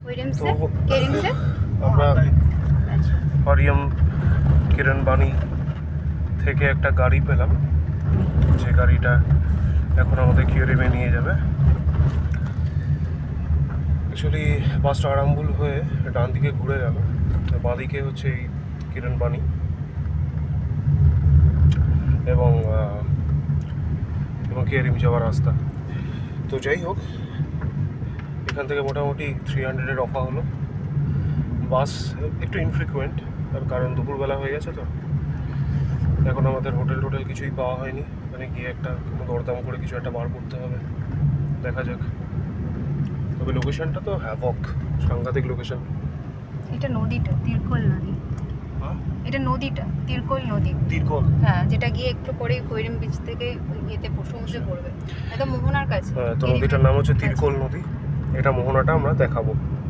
তো আমরা হরিয়ম কিরণ বাণী থেকে একটা গাড়ি পেলাম, যে গাড়িটা এখন আমাদের কিউরিমে নিয়ে যাবে। অ্যাকচুয়ালি বাসটা আরামবুল হয়ে ডান দিকে ঘুরে গেল, বাঁ দিকে হচ্ছে এই কিরণ বাণী এবং কিউরিম যাওয়ার রাস্তা। তো যাই হোক, এখান থেকে মোটামুটি 300-এর অফা হলো। বাস একটু ইনফ্রিকুয়েন্ট, তার কারণ দুপুরবেলা হয়ে গেছে, তো এখন আমাদের হোটেল কিছুই পাওয়া হয়নি, মানে গিয়ে একটা কোনো দরদাম করে কিছু একটা বার করতে হবে, দেখা যাক। তবে লোকেশনটা তো হ্যাভক, সাংঘাতিক লোকেশন। এটা নদীটা তিরকোল নদী। এটা নদীটা তিরকোল নদী। তিরকোল, হ্যাঁ, যেটা গিয়ে একটু পরে খৈরিম বিচ থেকে ইয়েতে সমুদ্রে পড়বে, একদম মোহনার কাছে। হ্যাঁ, তো নদীটার নাম হচ্ছে তিরকোল নদী। এটা মোহনাটা আমরা দেখাবো।